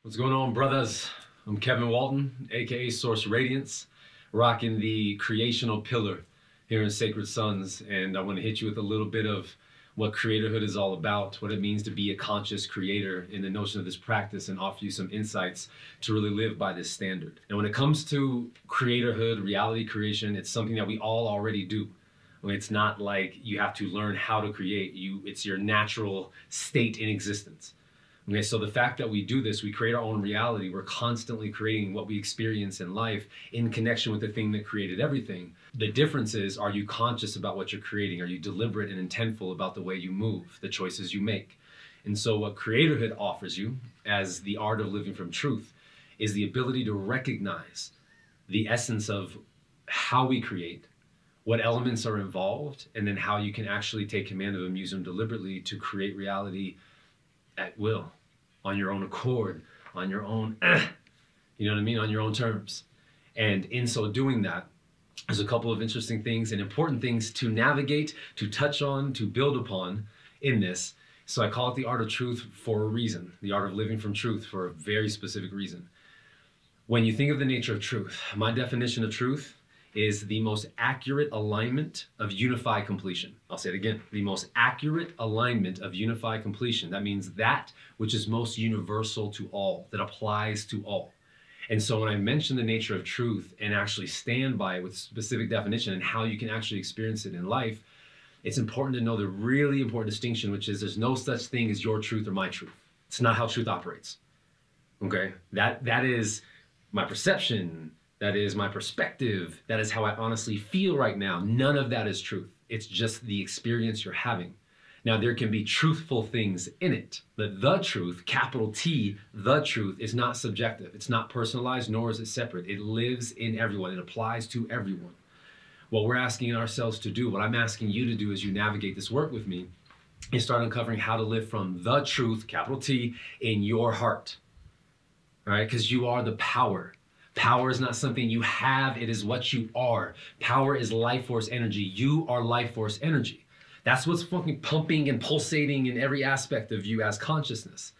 What's going on, brothers? I'm Kevin Walton, aka Source Radiance, rocking the creational pillar here in Sacred Sons, and I want to hit you with a little bit of what Creatorhood is all about, what it means to be a conscious creator in the notion of this practice, and offer you some insights to really live by this standard. And when it comes to Creatorhood, reality creation, it's something that we all already do. It's not like you have to learn how to create. It's your natural state in existence. Okay, so the fact that we do this, we create our own reality. We're constantly creating what we experience in life in connection with the thing that created everything. The difference is, are you conscious about what you're creating? Are you deliberate and intentful about the way you move, the choices you make? And so what Creatorhood offers you as the art of living from truth is the ability to recognize the essence of how we create, what elements are involved, and then how you can actually take command of them, use them deliberately to create reality at will, on your own accord, on your own, you know what I mean, on your own terms. And in so doing that, there's a couple of interesting things and important things to navigate, to touch on, to build upon in this. So I call it the art of truth for a reason, the art of living from truth for a very specific reason. When you think of the nature of truth, my definition of truth is the most accurate alignment of unified completion. I'll say it again, the most accurate alignment of unified completion. That means that which is most universal to all, that applies to all. And so when I mention the nature of truth and actually stand by it with specific definition and how you can actually experience it in life, it's important to know the really important distinction, which is there's no such thing as your truth or my truth. It's not how truth operates. Okay? That is my perception. That is my perspective. That is how I honestly feel right now. None of that is truth. It's just the experience you're having. Now, there can be truthful things in it, but the truth, capital T, the truth, is not subjective. It's not personalized, nor is it separate. It lives in everyone. It applies to everyone. What we're asking ourselves to do, what I'm asking you to do as you navigate this work with me, is start uncovering how to live from the truth, capital T, in your heart. All right? Because you are the power. Power is not something you have, it is what you are. Power is life force energy. You are life force energy. That's what's fucking pumping and pulsating in every aspect of you as consciousness.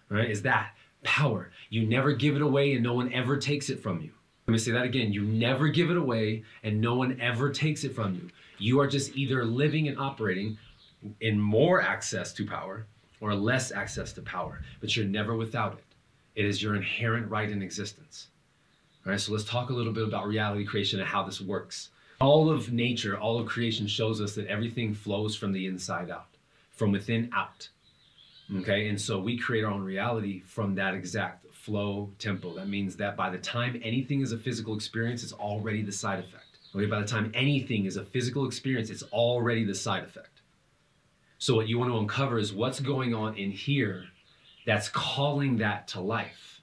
Right? Is that power. You never give it away and no one ever takes it from you. Let me say that again. You never give it away and no one ever takes it from you. You are just either living and operating in more access to power or less access to power, but you're never without it. It is your inherent right in existence. All right, so let's talk a little bit about reality creation and how this works. All of nature, all of creation shows us that everything flows from the inside out, from within out. Okay, and so we create our own reality from that exact flow tempo. That means that by the time anything is a physical experience, it's already the side effect. Okay, by the time anything is a physical experience, it's already the side effect. So what you want to uncover is what's going on in here that's calling that to life.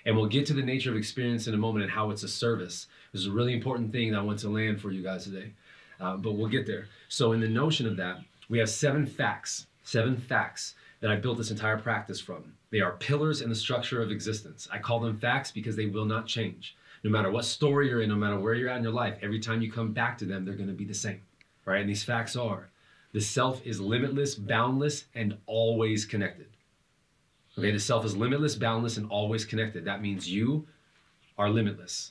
And we'll get to the nature of experience in a moment and how it's a service. This is a really important thing that I want to land for you guys today, but we'll get there. So in the notion of that, we have seven facts that I built this entire practice from. They are pillars in the structure of existence. I call them facts because they will not change. No matter what story you're in, no matter where you're at in your life, every time you come back to them, they're going to be the same, right? And these facts are, the self is limitless, boundless, and always connected. Okay, the self is limitless, boundless, and always connected. That means you are limitless.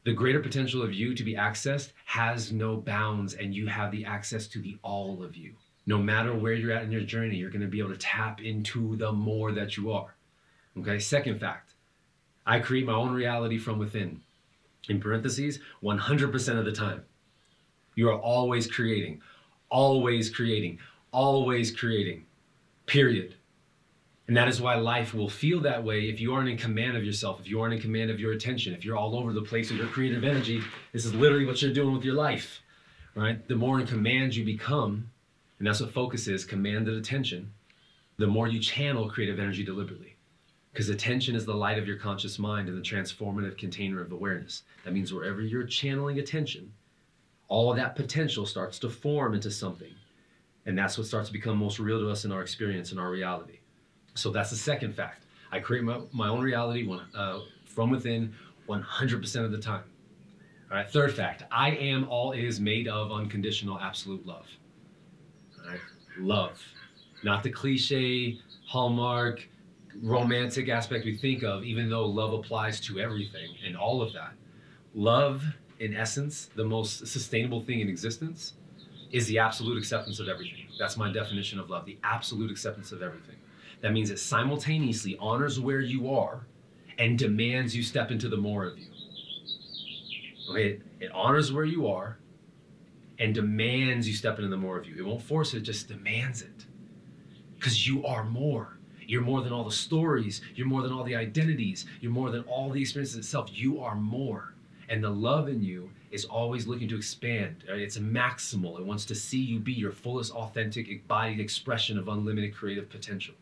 The greater potential of you to be accessed has no bounds, and you have the access to the all of you. No matter where you're at in your journey, you're going to be able to tap into the more that you are. Okay, second fact, I create my own reality from within. In parentheses, 100% of the time. You are always creating, always creating, always creating, period. And that is why life will feel that way if you aren't in command of yourself, if you aren't in command of your attention, if you're all over the place with your creative energy. This is literally what you're doing with your life, right? The more in command you become, and that's what focus is, commanded attention, the more you channel creative energy deliberately. Because attention is the light of your conscious mind and the transformative container of awareness. That means wherever you're channeling attention, all of that potential starts to form into something. And that's what starts to become most real to us in our experience and our reality. So that's the second fact. I create my own reality from within 100% of the time. All right, third fact, I am all is made of unconditional absolute love. All right, love. Not the cliche, hallmark, romantic aspect we think of, even though love applies to everything and all of that. Love, in essence, the most sustainable thing in existence, is the absolute acceptance of everything. That's my definition of love, the absolute acceptance of everything. That means it simultaneously honors where you are and demands you step into the more of you. Okay, it honors where you are and demands you step into the more of you. It won't force it, just demands it. Because you are more. You're more than all the stories. You're more than all the identities. You're more than all the experiences itself. You are more. And the love in you is always looking to expand. It's a maximal. It wants to see you be your fullest, authentic, embodied expression of unlimited creative potential.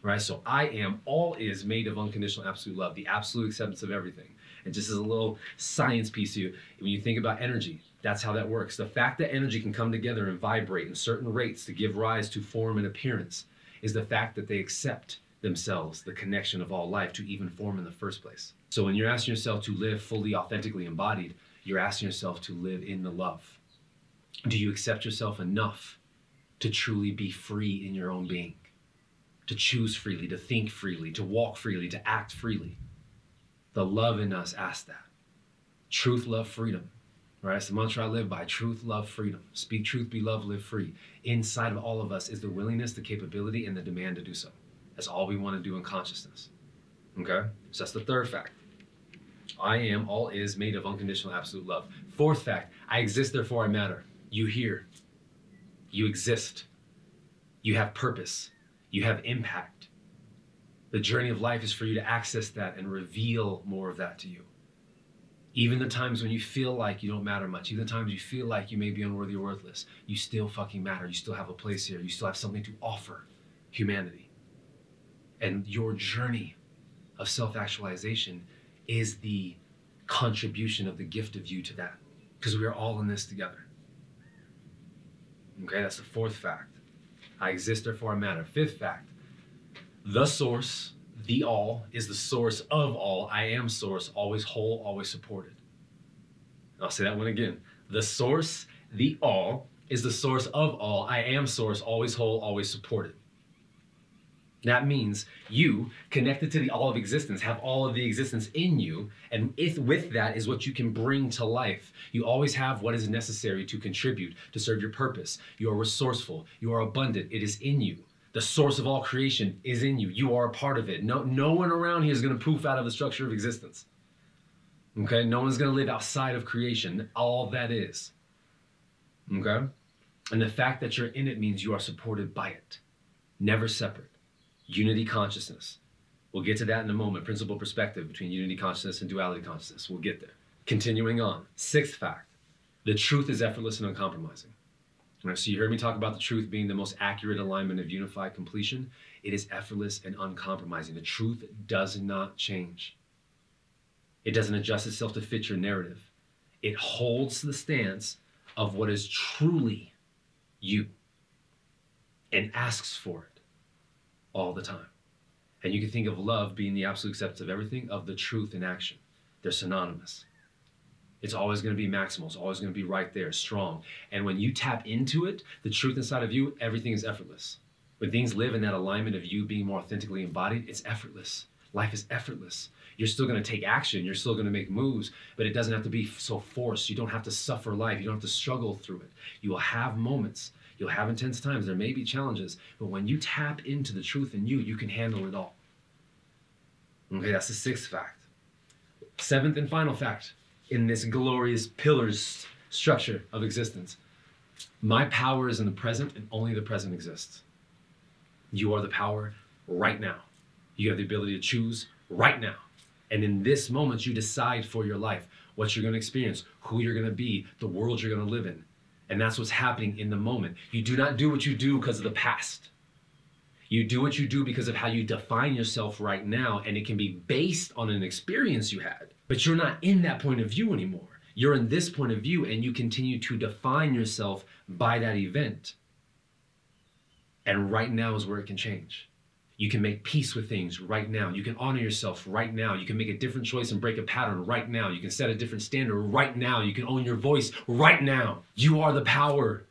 Right? So I am, all is made of unconditional absolute love, the absolute acceptance of everything. And just as a little science piece to you, when you think about energy, that's how that works. The fact that energy can come together and vibrate in certain rates to give rise to form and appearance is the fact that they accept themselves, the connection of all life, to even form in the first place. So when you're asking yourself to live fully, authentically embodied, you're asking yourself to live in the love. Do you accept yourself enough to truly be free in your own being? To choose freely, to think freely, to walk freely, to act freely. The love in us asks that. Truth, love, freedom. Right? That's the mantra I live by. Truth, love, freedom. Speak truth, be love, live free. Inside of all of us is the willingness, the capability, and the demand to do so. That's all we want to do in consciousness. Okay? So that's the third fact. I am, all is made of unconditional absolute love. Fourth fact, I exist, therefore I matter. You hear. You exist. You have purpose. You have impact. The journey of life is for you to access that and reveal more of that to you. Even the times when you feel like you don't matter much, even the times you feel like you may be unworthy or worthless, you still fucking matter. You still have a place here. You still have something to offer humanity. And your journey of self-actualization is the contribution of the gift of you to that. Because we are all in this together. Okay, that's the fourth fact. I exist, therefore I matter. Fifth fact, the source, the all, is the source of all. I am source, always whole, always supported. I'll say that one again. The source, the all, is the source of all. I am source, always whole, always supported. That means you, connected to the all of existence, have all of the existence in you, and with that is what you can bring to life. You always have what is necessary to contribute, to serve your purpose. You are resourceful. You are abundant. It is in you. The source of all creation is in you. You are a part of it. No one around here is going to poof out of the structure of existence. Okay? No one's going to live outside of creation. All that is. Okay? And the fact that you're in it means you are supported by it. Never separate. Unity consciousness. We'll get to that in a moment. Principal perspective between unity consciousness and duality consciousness. We'll get there. Continuing on. Sixth fact. The truth is effortless and uncompromising. All right, so you heard me talk about the truth being the most accurate alignment of unified completion. It is effortless and uncompromising. The truth does not change. It doesn't adjust itself to fit your narrative. It holds the stance of what is truly you and asks for it all the time. And you can think of love being the absolute acceptance of everything, of the truth in action. They're synonymous. It's always going to be maximal. It's always going to be right there, strong. And when you tap into it, the truth inside of you, everything is effortless. When things live in that alignment of you being more authentically embodied, it's effortless. Life is effortless. You're still going to take action. You're still going to make moves, but it doesn't have to be so forced. You don't have to suffer life. You don't have to struggle through it. You will have moments. You'll have intense times. There may be challenges, but when you tap into the truth in you, you can handle it all. Okay, that's the sixth fact. Seventh and final fact in this glorious pillars structure of existence. My power is in the present, and only the present exists. You are the power right now. You have the ability to choose right now. And in this moment, you decide for your life what you're going to experience, who you're going to be, the world you're going to live in. And that's what's happening in the moment. You do not do what you do because of the past. You do what you do because of how you define yourself right now, and it can be based on an experience you had. But you're not in that point of view anymore. You're in this point of view, and you continue to define yourself by that event. And right now is where it can change. You can make peace with things right now. You can honor yourself right now. You can make a different choice and break a pattern right now. You can set a different standard right now. You can own your voice right now. You are the power.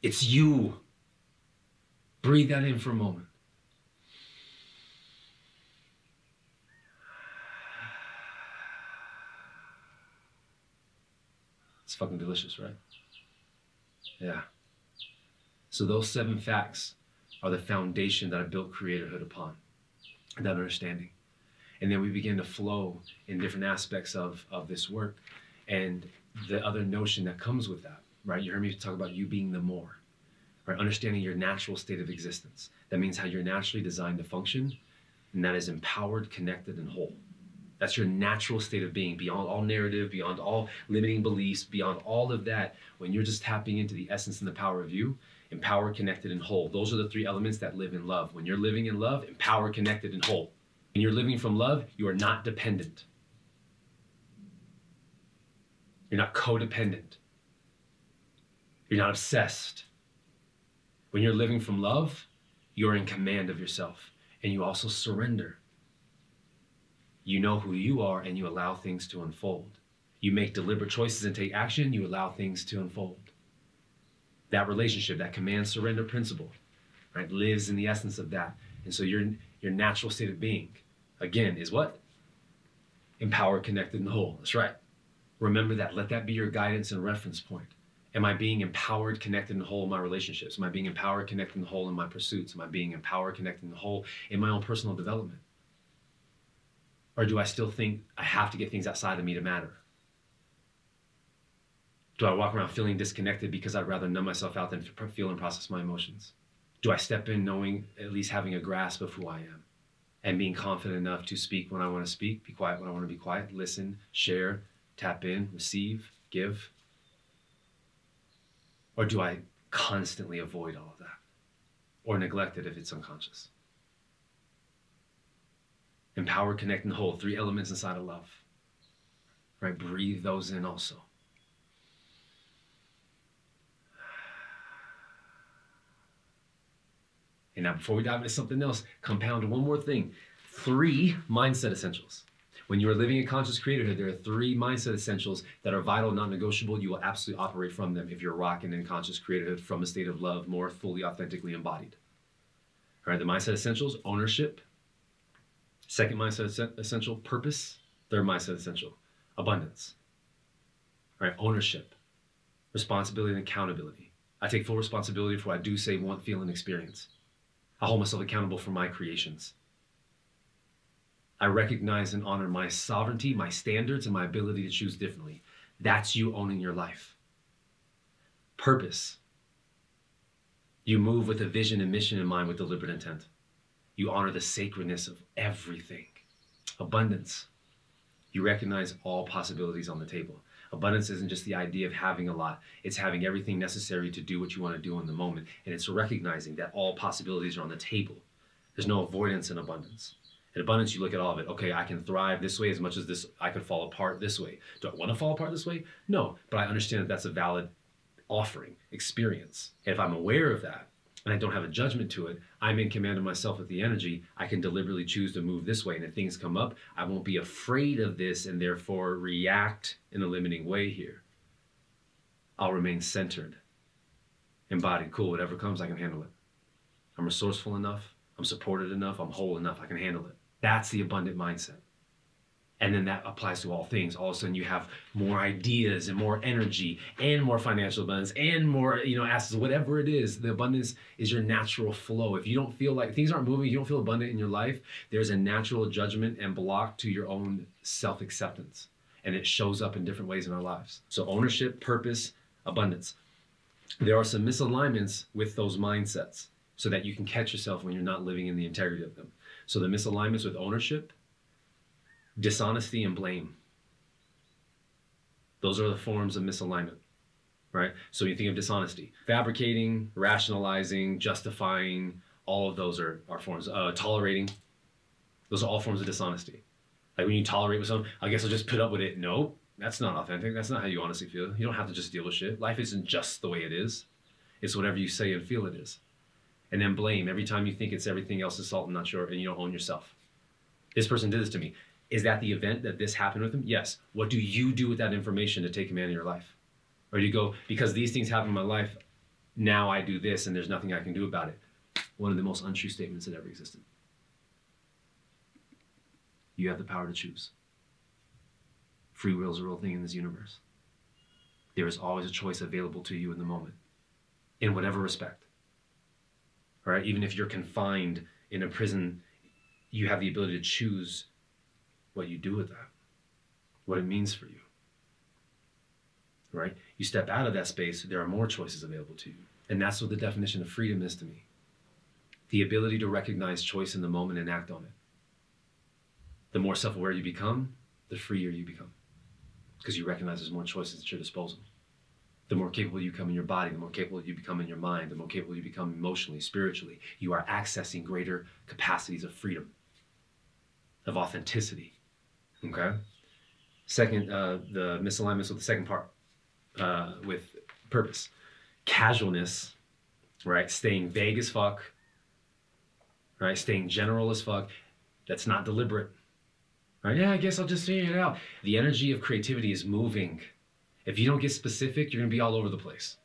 It's you. Breathe that in for a moment. fucking delicious, right? Yeah. So those 7 facts are the foundation that I built Creatorhood upon, that understanding. And then we begin to flow in different aspects of this work and the other notion that comes with that, right? You heard me talk about you being the more, right? Understanding your natural state of existence. That means how you're naturally designed to function, and that is empowered, connected, and whole. That's your natural state of being, beyond all narrative, beyond all limiting beliefs, beyond all of that. When you're just tapping into the essence and the power of you, empowered, connected, and whole. Those are the 3 elements that live in love. When you're living in love, empowered, connected, and whole. When you're living from love, you are not dependent. You're not codependent. You're not obsessed. When you're living from love, you're in command of yourself, and you also surrender. You know who you are, and you allow things to unfold. You make deliberate choices and take action, you allow things to unfold. That relationship, that command surrender principle, right, lives in the essence of that. And so your natural state of being, again, is what? Empowered, connected, and whole. That's right. Remember that. Let that be your guidance and reference point. Am I being empowered, connected, and whole in my relationships? Am I being empowered, connected, and whole in my pursuits? Am I being empowered, connected, and whole in my own personal development? Or do I still think I have to get things outside of me to matter? Do I walk around feeling disconnected because I'd rather numb myself out than feel and process my emotions? Do I step in knowing, at least having a grasp of who I am, and being confident enough to speak when I want to speak, be quiet when I want to be quiet, listen, share, tap in, receive, give? Or do I constantly avoid all of that, or neglect it if it's unconscious? Empower, connect, and whole. 3 elements inside of love. Right? Breathe those in also. And now before we dive into something else, compound one more thing. 3 mindset essentials. When you are living in conscious creatorhood, there are 3 mindset essentials that are vital, non-negotiable. You will absolutely operate from them if you're rocking in conscious creatorhood from a state of love, more fully, authentically embodied. All right, the mindset essentials: ownership. 2nd mindset essential, purpose. 3rd mindset essential, abundance. All right, ownership, responsibility, and accountability. I take full responsibility for what I do, say, want, feel, and experience. I hold myself accountable for my creations. I recognize and honor my sovereignty, my standards, and my ability to choose differently. That's you owning your life. Purpose. You move with a vision and mission in mind with deliberate intent. You honor the sacredness of everything. Abundance. You recognize all possibilities on the table. Abundance isn't just the idea of having a lot. It's having everything necessary to do what you want to do in the moment. And it's recognizing that all possibilities are on the table. There's no avoidance in abundance. In abundance, you look at all of it. Okay, I can thrive this way as much as this. I could fall apart this way. Do I want to fall apart this way? No, but I understand that that's a valid offering, experience. And if I'm aware of that, and I don't have a judgment to it, I'm in command of myself with the energy. I can deliberately choose to move this way. And if things come up, I won't be afraid of this and therefore react in a limiting way here. I'll remain centered, embodied. Cool, whatever comes, I can handle it. I'm resourceful enough. I'm supported enough. I'm whole enough. I can handle it. That's the abundant mindset. And then that applies to all things. All of a sudden you have more ideas and more energy and more financial abundance and more, assets, whatever it is. The abundance is your natural flow. If you don't feel like things aren't moving, you don't feel abundant in your life, there's a natural judgment and block to your own self-acceptance. And it shows up in different ways in our lives. So ownership, purpose, abundance. There are some misalignments with those mindsets so that you can catch yourself when you're not living in the integrity of them. So the misalignments with ownership, dishonesty, and blame. Those are the forms of misalignment, right? So you think of dishonesty, fabricating, rationalizing, justifying, all of those are forms. Tolerating, those are all forms of dishonesty. Like when you tolerate with someone, I guess I'll just put up with it. No, that's not authentic. That's not how you honestly feel. You don't have to just deal with shit. Life isn't just the way it is. It's whatever you say and feel it is. And then blame. Every time you think it's everything else's fault and not sure, and you don't own yourself. This person did this to me. Is that the event that this happened with them? Yes. What do you do with that information to take command of your life? Or do you go, because these things happen in my life, now I do this and there's nothing I can do about it? One of the most untrue statements that ever existed. You have the power to choose. Free will is a real thing in this universe. There is always a choice available to you in the moment, in whatever respect. All right? Even if you're confined in a prison, you have the ability to choose what you do with that, what it means for you. Right? You step out of that space, there are more choices available to you. And that's what the definition of freedom is to me. The ability to recognize choice in the moment and act on it. The more self-aware you become, the freer you become. Because you recognize there's more choices at your disposal. The more capable you become in your body, the more capable you become in your mind, the more capable you become emotionally, spiritually. You are accessing greater capacities of freedom, of authenticity. Okay? Second, the misalignments with the second part, with purpose. Casualness, right? Staying vague as fuck, right? Staying general as fuck. That's not deliberate. Right? Yeah, I guess I'll just figure it out. The energy of creativity is moving. If you don't get specific, you're going to be all over the place.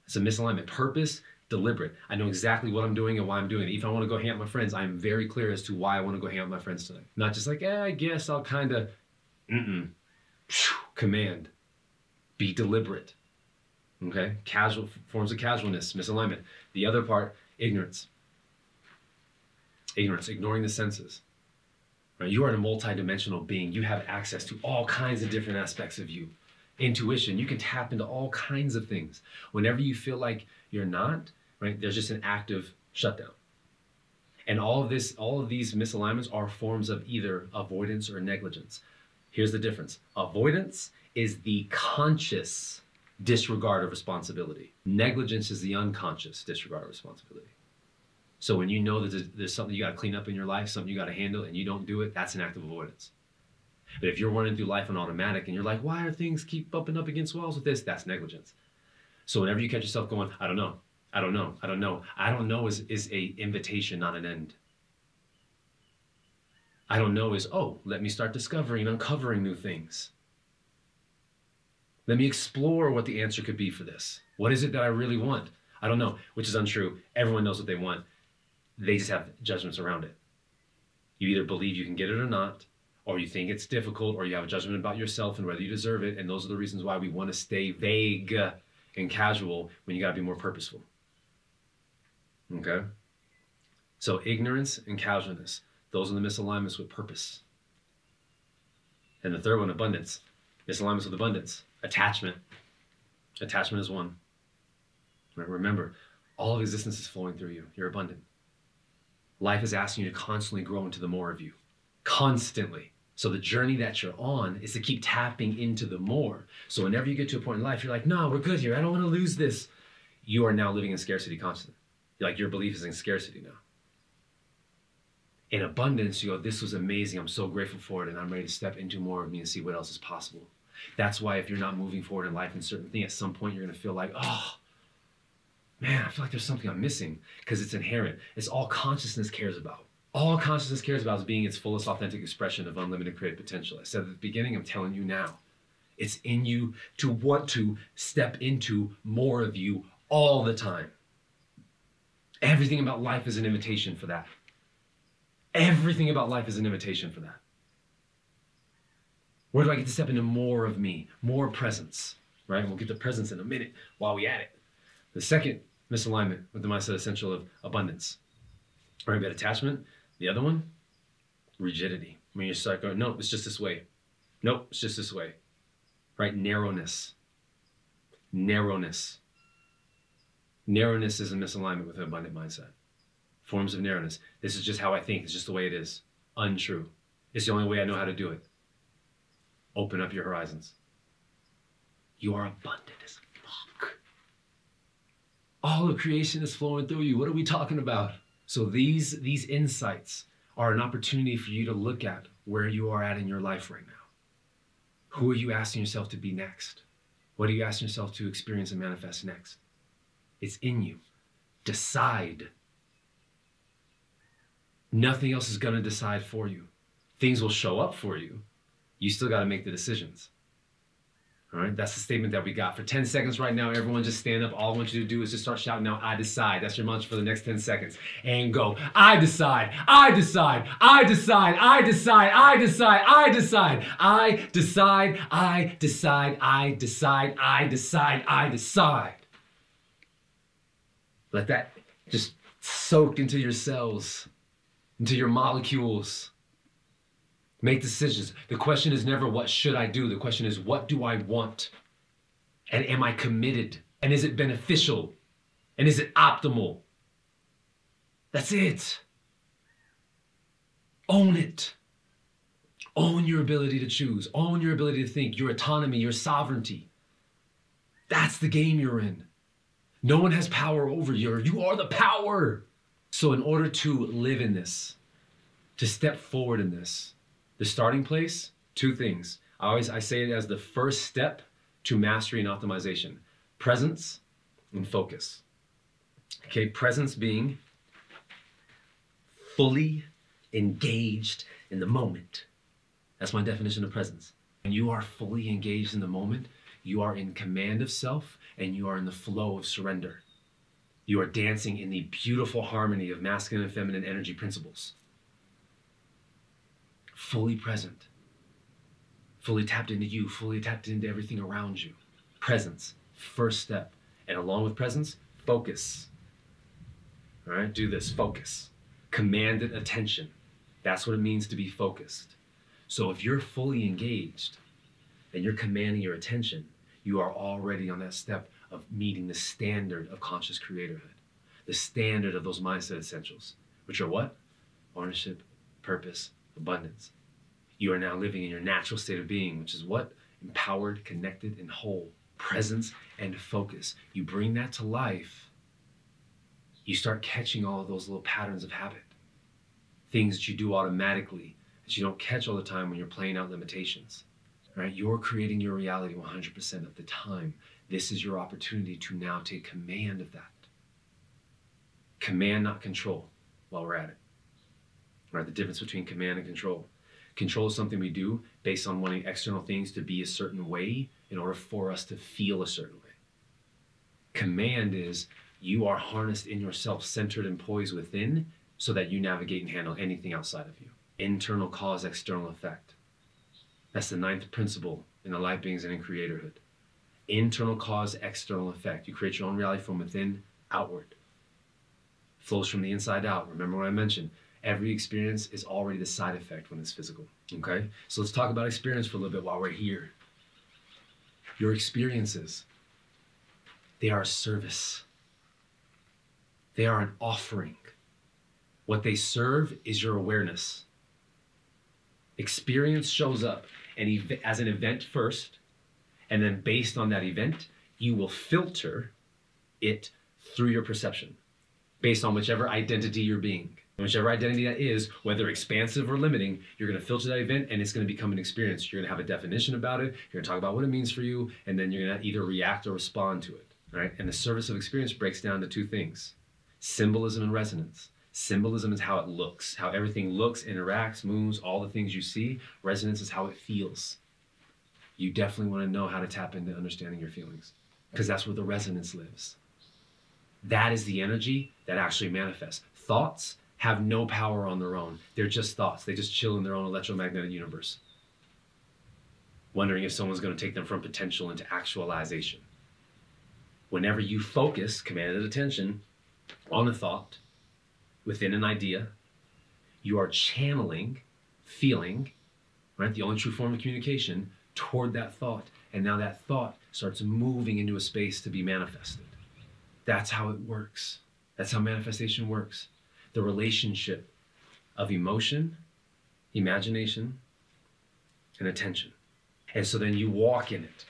It's a misalignment. Purpose, deliberate. I know exactly what I'm doing and why I'm doing it. If I want to go hang out with my friends, I'm very clear as to why I want to go hang out with my friends tonight. Not just like, I guess I'll kind of, command. Be deliberate. Okay? Casual forms of casualness, misalignment. The other part, ignorance. Ignorance, ignoring the senses. Right? You are a multidimensional being. You have access to all kinds of different aspects of you. Intuition, you can tap into all kinds of things. Whenever you feel like you're not, right, there's just an active shutdown. And all of these misalignments are forms of either avoidance or negligence. Here's the difference. Avoidance is the conscious disregard of responsibility. Negligence is the unconscious disregard of responsibility. So when you know that there's something you got to clean up in your life, something you got to handle, and you don't do it, that's an act of avoidance. But if you're running through life on automatic and you're like, why are things keep bumping up against walls with this? That's negligence. So whenever you catch yourself going, I don't know, I don't know, I don't know. I don't know is a invitation, not an end. I don't know is, let me start discovering and uncovering new things. Let me explore what the answer could be for this. What is it that I really want? I don't know, which is untrue. Everyone knows what they want. They just have judgments around it. You either believe you can get it or not, or you think it's difficult, or you have a judgment about yourself and whether you deserve it. And those are the reasons why we want to stay vague and casual when you got to be more purposeful. Okay? So ignorance and casualness, those are the misalignments with purpose. And the third one, abundance. Misalignments with abundance. Attachment. Attachment is one. Remember, all of existence is flowing through you. You're abundant. Life is asking you to constantly grow into the more of you. Constantly. So the journey that you're on is to keep tapping into the more. So whenever you get to a point in life, you're like, no, we're good here. I don't want to lose this. You are now living in scarcity constantly. Like your belief is in scarcity now. In abundance, you go, this was amazing. I'm so grateful for it. And I'm ready to step into more of me and see what else is possible. That's why if you're not moving forward in life in certain things, at some point you're going to feel like, man, I feel like there's something I'm missing, because it's inherent. It's all consciousness cares about. All consciousness cares about is being its fullest authentic expression of unlimited creative potential. I said at the beginning, I'm telling you now. It's in you to want to step into more of you all the time. Everything about life is an invitation for that. Everything about life is an invitation for that. Where do I get to step into more of me? More presence, right? And we'll get to presence in a minute while we at it. The second misalignment with the mindset essential of abundance. All right, we got attachment. The other one, rigidity. When you start going, no, it's just this way. Nope, it's just this way. Right? Narrowness. Narrowness. Narrowness is a misalignment with an abundant mindset. Forms of narrowness. This is just how I think. It's just the way it is. Untrue. It's the only way I know how to do it. Open up your horizons. You are abundant as fuck. All of creation is flowing through you. What are we talking about? So these insights are an opportunity for you to look at where you are at in your life right now. Who are you asking yourself to be next? What are you asking yourself to experience and manifest next? It's in you. Decide. Nothing else is going to decide for you. Things will show up for you. You still got to make the decisions. All right, that's the statement that we got. For 10 seconds right now, everyone just stand up. All I want you to do is just start shouting out, I decide. That's your mantra for the next 10 seconds. And go, I decide, I decide, I decide, I decide, I decide, I decide, I decide, I decide, I decide, I decide, I decide. Let that just soak into your cells, into your molecules. Make decisions. The question is never what should I do? The question is what do I want? And am I committed? And is it beneficial? And is it optimal? That's it. Own it. Own your ability to choose. Own your ability to think, your autonomy, your sovereignty. That's the game you're in. No one has power over you. You are the power. So in order to live in this, to step forward in this, the starting place, two things. I say it as the first step to mastery and optimization. Presence and focus. Okay, presence being fully engaged in the moment. That's my definition of presence. When you are fully engaged in the moment, you are in command of self and you are in the flow of surrender. You are dancing in the beautiful harmony of masculine and feminine energy principles. Fully present, fully tapped into you, fully tapped into everything around you. Presence, first step. And along with presence, focus. All right, do this, focus. Commanded attention. That's what it means to be focused. So if you're fully engaged and you're commanding your attention, you are already on that step of meeting the standard of conscious creatorhood. The standard of those mindset essentials, which are what? Ownership, purpose, abundance. You are now living in your natural state of being, which is what? Empowered, connected, and whole. Presence and focus. You bring that to life, you start catching all of those little patterns of habit. Things that you do automatically that you don't catch all the time when you're playing out limitations. Right? You're creating your reality 100% of the time. This is your opportunity to now take command of that. Command, not control, while we're at it. Right? The difference between command and control. Control is something we do based on wanting external things to be a certain way in order for us to feel a certain way. Command is you are harnessed in yourself, centered and poised within, so that you navigate and handle anything outside of you. Internal cause, external effect. That's the 9th principle in the life beings and in creatorhood. Internal cause, external effect. You create your own reality from within outward. Flows from the inside out. Remember what I mentioned. Every experience is already the side effect when it's physical, okay? So let's talk about experience for a little bit while we're here. Your experiences, they are a service. They are an offering. What they serve is your awareness. Experience shows up as an event first, and then based on that event, you will filter it through your perception, based on whichever identity you're being. Whichever identity that is, whether expansive or limiting, you're going to filter that event and it's going to become an experience. You're going to have a definition about it. You're going to talk about what it means for you, and then you're going to either react or respond to it. Right? And the service of experience breaks down to two things: symbolism and resonance. Symbolism is how it looks, how everything looks, interacts, moves, all the things you see. Resonance is how it feels. You definitely want to know how to tap into understanding your feelings, because that's where the resonance lives. That is the energy that actually manifests. Thoughts have no power on their own. They're just thoughts. They just chill in their own electromagnetic universe, wondering if someone's going to take them from potential into actualization. Whenever you focus commanded attention on a thought within an idea, you are channeling, feeling, right? The only true form of communication toward that thought. And now that thought starts moving into a space to be manifested. That's how it works. That's how manifestation works. The relationship of emotion, imagination, and attention. And so then you walk in it,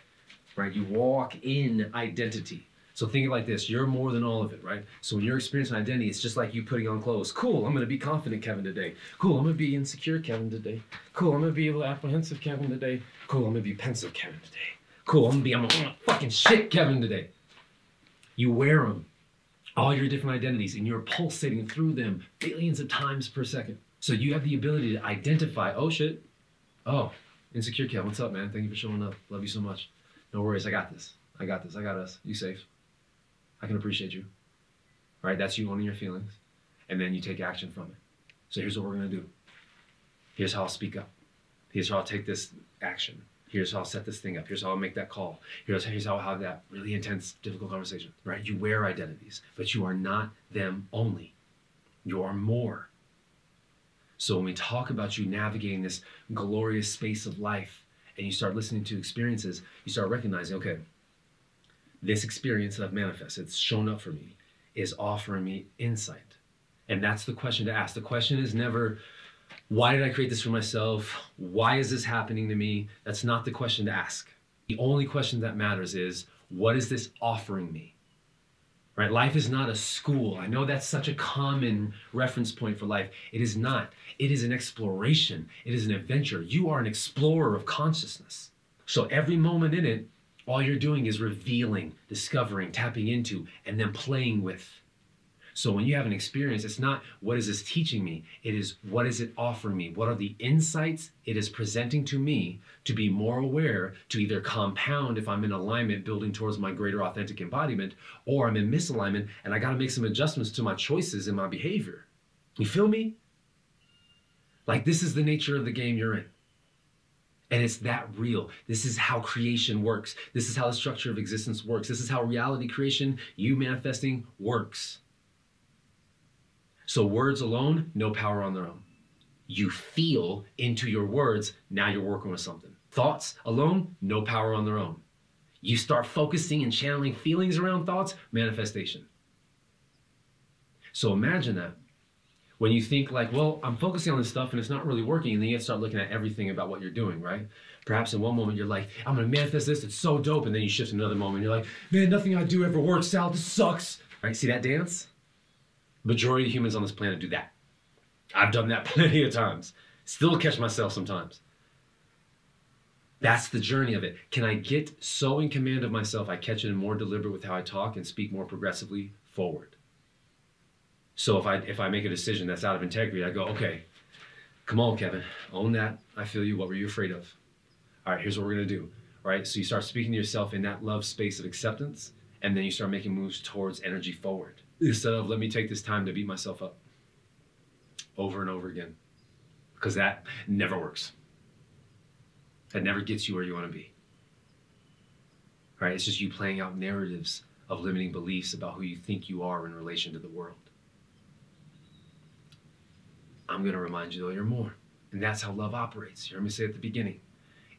right? You walk in identity. So think it like this: you're more than all of it, right? So when you're experiencing identity, it's just like you putting on clothes. Cool, I'm going to be confident Kevin today. Cool, I'm going to be insecure Kevin today. Cool, I'm going to be able to apprehensive Kevin today. Cool, I'm going to be pensive Kevin today. Cool, I'm going to fucking shit Kevin today. You wear them, all your different identities, and you're pulsating through them billions of times per second. So you have the ability to identify, oh shit, oh, insecure Kevin, what's up, man? Thank you for showing up. Love you so much. No worries. I got this. I got this. I got us. You safe. I can appreciate you. Right? That's you owning your feelings. And then you take action from it. So here's what we're going to do. Here's how I'll speak up. Here's how I'll take this action. Here's how I'll set this thing up. Here's how I'll make that call. Here's how I'll have that really intense, difficult conversation. Right? You wear identities, but you are not them only. You are more. So when we talk about you navigating this glorious space of life and you start listening to experiences, you start recognizing, okay, this experience that I've manifested, it's shown up for me, is offering me insight. And that's the question to ask. The question is never, why did I create this for myself? Why is this happening to me? That's not the question to ask. The only question that matters is, what is this offering me? Right? Life is not a school. I know that's such a common reference point for life. It is not. It is an exploration. It is an adventure. You are an explorer of consciousness. So every moment in it, all you're doing is revealing, discovering, tapping into, and then playing with. So when you have an experience, it's not, what is this teaching me? It is, what is it offering me? What are the insights it is presenting to me to be more aware, to either compound if I'm in alignment, building towards my greater authentic embodiment, or I'm in misalignment and I got to make some adjustments to my choices and my behavior. You feel me? Like, this is the nature of the game you're in. And it's that real. This is how creation works. This is how the structure of existence works. This is how reality creation, you manifesting, works. So words alone, no power on their own. You feel into your words, now you're working with something. Thoughts alone, no power on their own. You start focusing and channeling feelings around thoughts, manifestation. So imagine that. When you think like, well, I'm focusing on this stuff and it's not really working, and then you have to start looking at everything about what you're doing, right? Perhaps in one moment you're like, I'm gonna manifest this, it's so dope, and then you shift to another moment, you're like, man, nothing I do ever works out, this sucks. Right, see that dance? Majority of humans on this planet do that. I've done that plenty of times. Still catch myself sometimes. That's the journey of it. Can I get so in command of myself, I catch it and more deliberate with how I talk and speak more progressively forward. So if I make a decision that's out of integrity, I go, okay, come on, Kevin, own that. I feel you. What were you afraid of? All right, here's what we're going to do. All right, so you start speaking to yourself in that love space of acceptance, and then you start making moves towards energy forward. Instead of, let me take this time to beat myself up over and over again, because that never works. That never gets you where you want to be. Right? It's just you playing out narratives of limiting beliefs about who you think you are in relation to the world. I'm going to remind you, though, you're more. And that's how love operates. You heard me say at the beginning.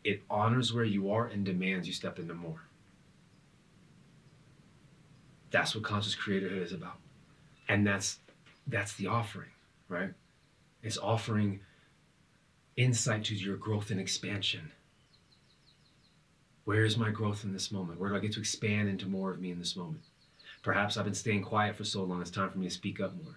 It honors where you are and demands you step into more. That's what conscious creatorhood is about. And that's the offering, right? It's offering insight to your growth and expansion. Where is my growth in this moment? Where do I get to expand into more of me in this moment? Perhaps I've been staying quiet for so long, it's time for me to speak up more.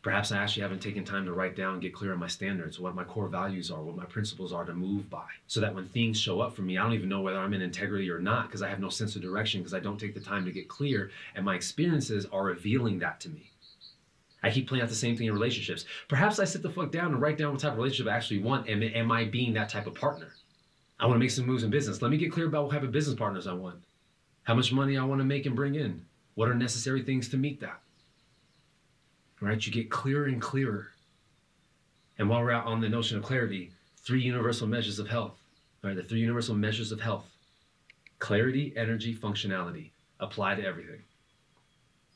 Perhaps I actually haven't taken time to write down and get clear on my standards, what my core values are, what my principles are to move by. So that when things show up for me, I don't even know whether I'm in integrity or not, because I have no sense of direction, because I don't take the time to get clear, and my experiences are revealing that to me. I keep playing out the same thing in relationships. Perhaps I sit the fuck down and write down what type of relationship I actually want, and am I being that type of partner? I want to make some moves in business. Let me get clear about what type of business partners I want. How much money I want to make and bring in. What are necessary things to meet that? Right? You get clearer and clearer. And while we're out on the notion of clarity, 3 universal measures of health. Right? The 3 universal measures of health. Clarity, energy, functionality. Apply to everything.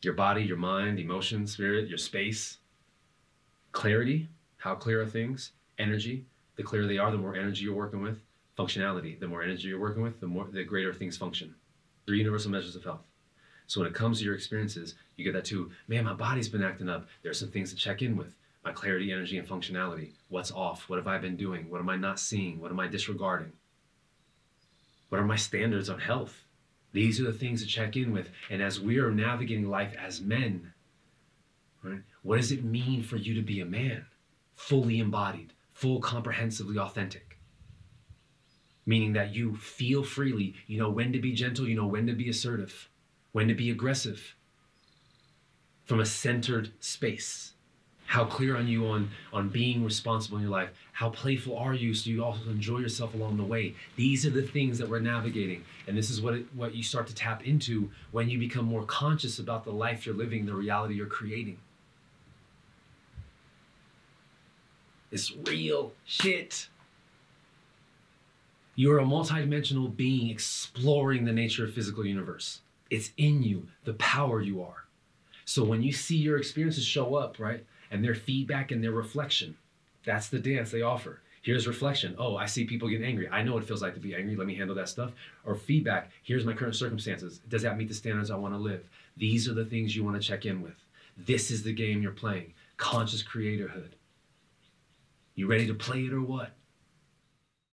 Your body, your mind, emotion, spirit, your space. Clarity, how clear are things? Energy, the clearer they are, the more energy you're working with. Functionality, the more energy you're working with, the greater things function. 3 universal measures of health. So when it comes to your experiences, you get that too, man, my body's been acting up. There's some things to check in with. My clarity, energy, and functionality. What's off? What have I been doing? What am I not seeing? What am I disregarding? What are my standards on health? These are the things to check in with. And as we are navigating life as men, right, what does it mean for you to be a man? Fully embodied, full, comprehensively authentic. Meaning that you feel freely. You know when to be gentle. You know when to be assertive. When to be aggressive. From a centered space. How clear are you on being responsible in your life? How playful are you so you also enjoy yourself along the way? These are the things that we're navigating. And this is what you start to tap into when you become more conscious about the life you're living, the reality you're creating. It's real shit. You're a multidimensional being exploring the nature of physical universe. It's in you, the power you are. So when you see your experiences show up, right, and their feedback and their reflection, that's the dance they offer. Here's reflection. Oh, I see people getting angry. I know what it feels like to be angry. Let me handle that stuff. Or feedback. Here's my current circumstances. Does that meet the standards I want to live? These are the things you want to check in with. This is the game you're playing. Conscious creatorhood. You ready to play it or what?